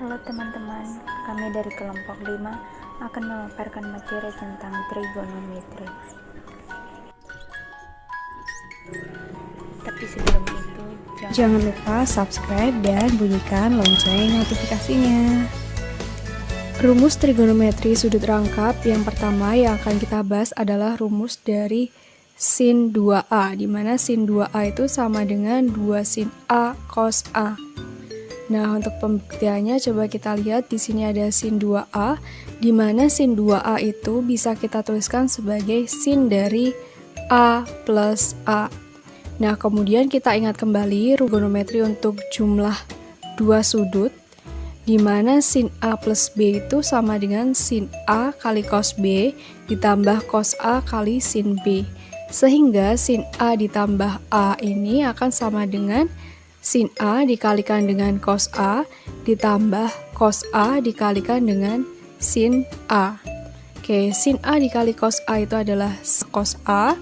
Halo teman-teman, kami dari kelompok 5 akan memaparkan materi tentang trigonometri. Tapi sebelum itu, jangan lupa subscribe dan bunyikan lonceng notifikasinya. Rumus trigonometri sudut rangkap yang pertama yang akan kita bahas adalah rumus dari sin 2A, di mana sin 2A itu sama dengan 2 sin A cos A. Nah, untuk pembuktiannya coba kita lihat di sini ada sin 2A, di mana sin 2A itu bisa kita tuliskan sebagai sin dari A plus A. Nah, kemudian kita ingat kembali trigonometri untuk jumlah dua sudut, di mana sin A plus B itu sama dengan sin A kali cos B ditambah cos A kali sin B. Sehingga sin A ditambah A ini akan sama dengan sin A dikalikan dengan cos A ditambah cos A dikalikan dengan sin A. Oke, sin A dikali cos A itu adalah cos A.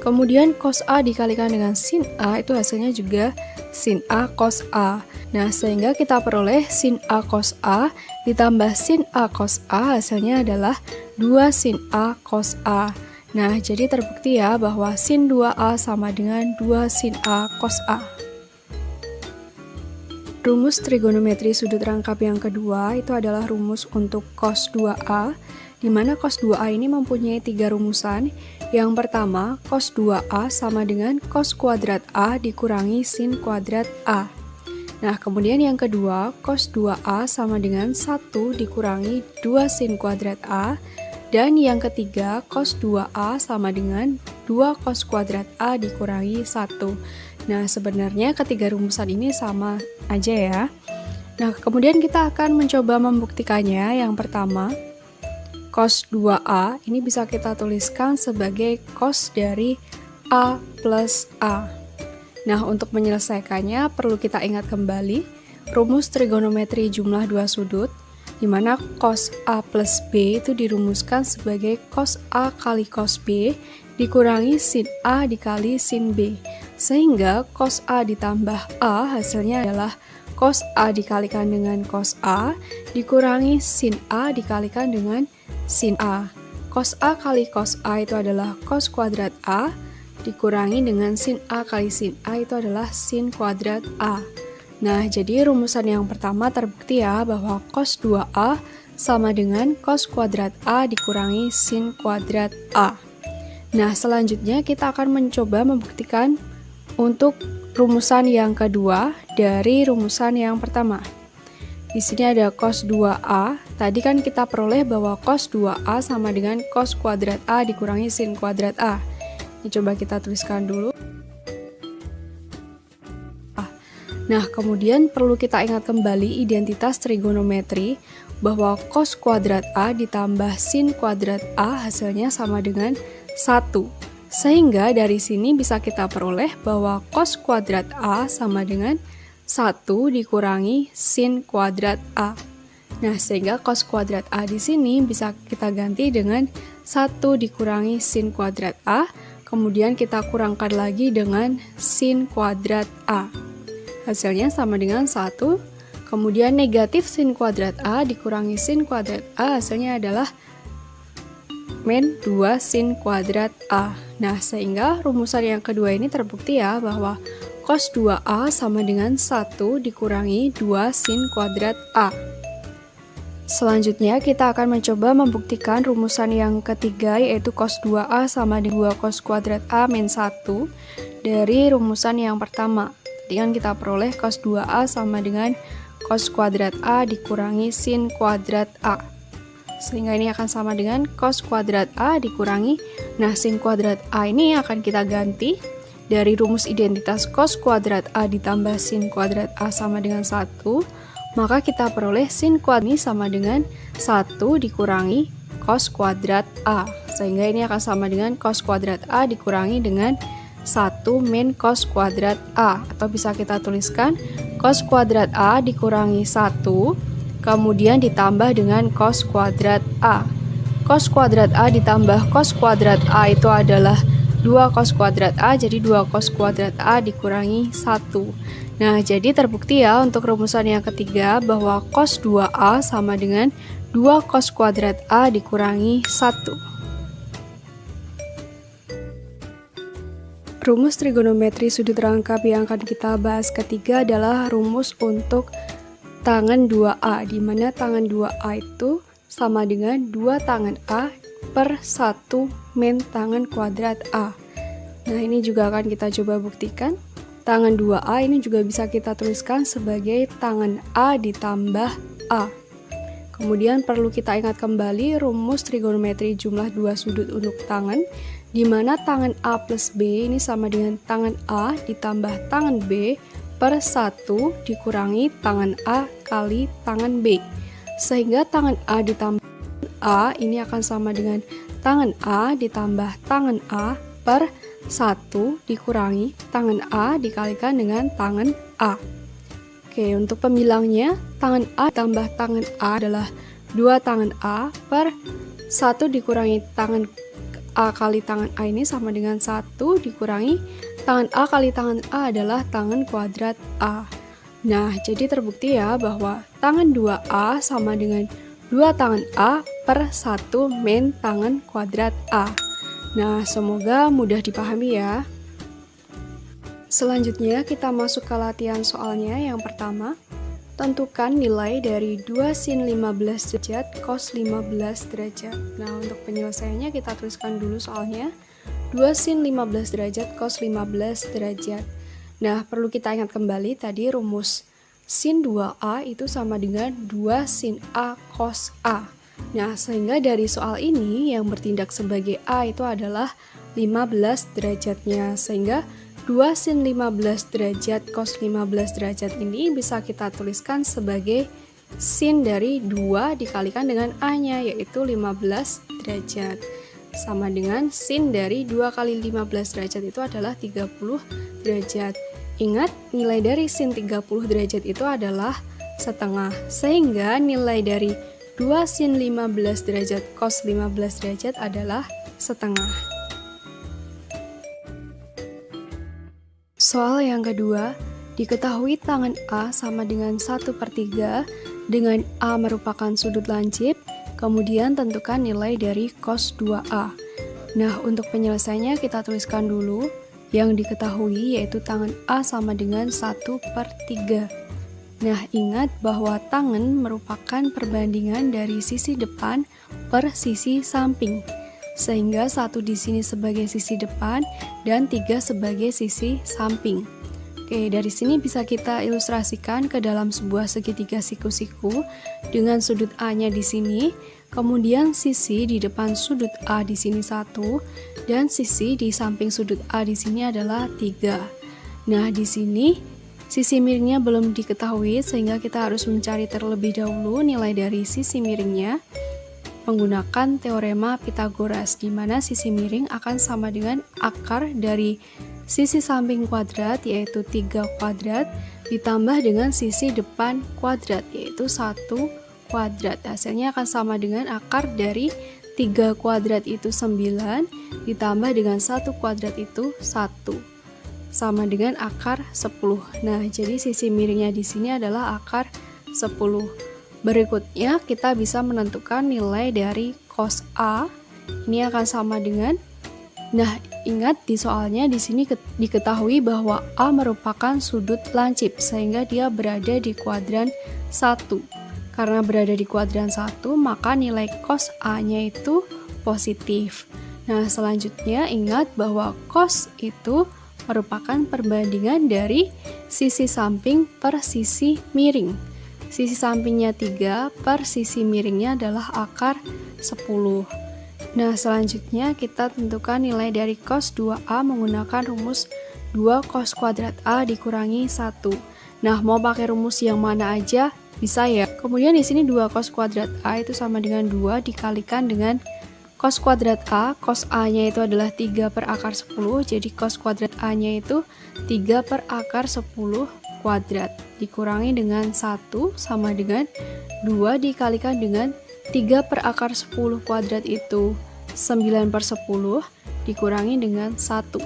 Kemudian cos A dikalikan dengan sin A itu hasilnya juga sin A cos A. Nah, sehingga kita peroleh sin A cos A ditambah sin A cos A hasilnya adalah 2 sin A cos A. Nah, jadi terbukti ya bahwa sin 2A sama dengan 2 sin A cos A. Rumus trigonometri sudut rangkap yang kedua itu adalah rumus untuk cos 2A, di mana cos 2A ini mempunyai 3 rumusan. Yang pertama, cos 2A sama dengan cos kuadrat A dikurangi sin kuadrat A. Nah, kemudian yang kedua, cos 2A sama dengan 1 dikurangi 2 sin kuadrat A. Dan yang ketiga, cos 2A sama dengan 2 cos kuadrat A dikurangi 1. Nah, sebenarnya ketiga rumusan ini sama aja ya. Nah, kemudian kita akan mencoba membuktikannya. Yang pertama, cos 2A ini bisa kita tuliskan sebagai cos dari A plus A. Nah, untuk menyelesaikannya perlu kita ingat kembali rumus trigonometri jumlah dua sudut, di mana cos A plus B itu dirumuskan sebagai cos A kali cos B dikurangi sin A dikali sin B. Sehingga cos A ditambah A hasilnya adalah cos A dikalikan dengan cos A dikurangi sin A dikalikan dengan sin A. Cos A kali cos A itu adalah cos kuadrat A dikurangi dengan sin A kali sin A itu adalah sin kuadrat A. Nah, jadi rumusan yang pertama terbukti ya bahwa cos 2A sama dengan cos kuadrat A dikurangi sin kuadrat A. Nah, selanjutnya kita akan mencoba membuktikan untuk rumusan yang kedua dari rumusan yang pertama. Di sini ada cos 2A. Tadi kan kita peroleh bahwa cos 2A sama dengan cos kuadrat A dikurangi sin kuadrat A. Ini coba kita tuliskan dulu. Nah, kemudian perlu kita ingat kembali identitas trigonometri bahwa cos kuadrat A ditambah sin kuadrat A hasilnya sama dengan 1. Sehingga dari sini bisa kita peroleh bahwa cos kuadrat A sama dengan 1 dikurangi sin kuadrat A. Nah, sehingga cos kuadrat A di sini bisa kita ganti dengan 1 dikurangi sin kuadrat A, kemudian kita kurangkan lagi dengan sin kuadrat A. Hasilnya sama dengan 1, kemudian negatif sin kuadrat A dikurangi sin kuadrat A hasilnya adalah min 2 sin kuadrat A. Nah, sehingga rumusan yang kedua ini terbukti ya bahwa cos 2A sama dengan 1 dikurangi 2 sin kuadrat A. Selanjutnya kita akan mencoba membuktikan rumusan yang ketiga yaitu cos 2A sama dengan 2 cos kuadrat A min 1 dari rumusan yang pertama. Tadi kan kita peroleh cos 2A sama dengan cos kuadrat A dikurangi sin kuadrat A. Sehingga ini akan sama dengan cos kuadrat A dikurangi. Nah, sin kuadrat A ini akan kita ganti dari rumus identitas cos kuadrat A ditambah sin kuadrat A sama dengan 1. Maka kita peroleh sin kuadrat ini sama dengan 1 dikurangi cos kuadrat A. Sehingga ini akan sama dengan cos kuadrat A dikurangi dengan 1 min cos kuadrat A. Atau bisa kita tuliskan cos kuadrat A dikurangi 1 kemudian ditambah dengan cos kuadrat A. Cos kuadrat A ditambah cos kuadrat A itu adalah 2 cos kuadrat A, jadi 2 cos kuadrat A dikurangi 1. Nah, jadi terbukti ya untuk rumusan yang ketiga bahwa cos 2A sama dengan 2 cos kuadrat A dikurangi 1. Rumus trigonometri sudut rangkap yang akan kita bahas ketiga adalah rumus untuk tangan 2A, di mana tangan 2A itu sama dengan 2 tangan A per 1 min tangan kuadrat A. Nah, ini juga akan kita coba buktikan. Tangan 2A ini juga bisa kita tuliskan sebagai tangan A ditambah A. Kemudian perlu kita ingat kembali rumus trigonometri jumlah dua sudut untuk tangan, di mana tangan A plus B ini sama dengan tangan A ditambah tangan B per 1 dikurangi tangan A kali tangan B. Sehingga tangan A ditambah A ini akan sama dengan tangan A ditambah tangan A per 1 dikurangi tangan A dikalikan dengan tangan A. Oke, untuk pembilangnya, tangan A tambah tangan A adalah 2 tangan A per 1 dikurangi tangan A kali tangan A ini sama dengan 1 dikurangi tangan A kali tangan A adalah tangan kuadrat A. Nah, jadi terbukti ya bahwa tangan 2A sama dengan 2 tangan A per 1 min tangan kuadrat A. Nah, semoga mudah dipahami ya. Selanjutnya kita masuk ke latihan soalnya. Yang pertama, tentukan nilai dari 2 sin 15 derajat cos 15 derajat. Nah, untuk penyelesaiannya kita tuliskan dulu soalnya. 2 sin 15 derajat cos 15 derajat. Nah, perlu kita ingat kembali tadi rumus sin 2A itu sama dengan 2 sin A cos A. Nah, sehingga dari soal ini yang bertindak sebagai A itu adalah 15 derajatnya. Sehingga 2 sin 15 derajat cos 15 derajat ini bisa kita tuliskan sebagai sin dari 2 dikalikan dengan A-nya, yaitu 15 derajat. Sama dengan sin dari 2 kali 15 derajat itu adalah 30 derajat. Ingat, nilai dari sin 30 derajat itu adalah setengah. Sehingga nilai dari 2 sin 15 derajat cos 15 derajat adalah setengah. Soal yang kedua, diketahui tangan A sama dengan 1/3 dengan A merupakan sudut lancip, kemudian tentukan nilai dari cos 2A. Nah, untuk penyelesaiannya kita tuliskan dulu yang diketahui yaitu tangan A sama dengan 1/3. Nah, ingat bahwa tangan merupakan perbandingan dari sisi depan per sisi samping. Sehingga 1 di sini sebagai sisi depan dan 3 sebagai sisi samping. Oke, dari sini bisa kita ilustrasikan ke dalam sebuah segitiga siku-siku dengan sudut A-nya di sini, kemudian sisi di depan sudut A di sini 1 dan sisi di samping sudut A di sini adalah 3. Nah, di sini sisi miringnya belum diketahui sehingga kita harus mencari terlebih dahulu nilai dari sisi miringnya menggunakan teorema Pythagoras, di mana sisi miring akan sama dengan akar dari sisi samping kuadrat yaitu 3 kuadrat ditambah dengan sisi depan kuadrat yaitu 1 kuadrat. Hasilnya akan sama dengan akar dari 3 kuadrat itu 9 ditambah dengan 1 kuadrat itu 1. Sama dengan akar 10. Nah, jadi sisi miringnya di sini adalah akar 10. Berikutnya kita bisa menentukan nilai dari cos A. Ini akan sama dengan, nah, ingat di soalnya di sini diketahui bahwa A merupakan sudut lancip sehingga dia berada di kuadran 1. Karena berada di kuadran 1, maka nilai cos A-nya itu positif. Nah, selanjutnya ingat bahwa cos itu merupakan perbandingan dari sisi samping per sisi miring. Sisi sampingnya 3 per sisi miringnya adalah akar 10. Nah, selanjutnya kita tentukan nilai dari cos 2A menggunakan rumus 2 cos kuadrat A dikurangi 1. Nah, mau pakai rumus yang mana aja bisa ya. Kemudian di sini 2 cos kuadrat A itu sama dengan 2 dikalikan dengan cos kuadrat A, cos A-nya itu adalah 3 per akar 10, jadi cos kuadrat A-nya itu 3 per akar 10 kuadrat. Dikurangi dengan 1 sama dengan 2 dikalikan dengan 3 per akar 10 kuadrat itu 9 per 10 dikurangi dengan 1.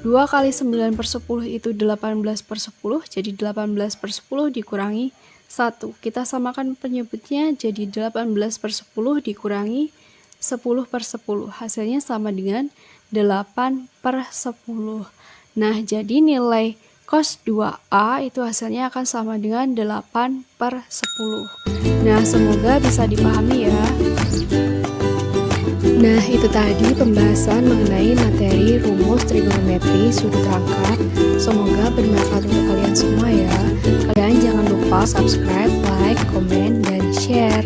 2 2 kali 9 per 10 itu 18 per 10, jadi 18 per 10 dikurangi 1. Kita samakan penyebutnya, jadi 18 per 10 dikurangi 10 per 10. Hasilnya sama dengan 8 per 10. Nah, jadi nilai cos 2A itu hasilnya akan sama dengan 8 per 10. Nah, semoga bisa dipahami ya. Nah, itu tadi pembahasan mengenai materi rumus trigonometri sudut rangkap. Semoga bermanfaat untuk kalian semua ya. Kalian jangan lupa subscribe, like, komen, dan share.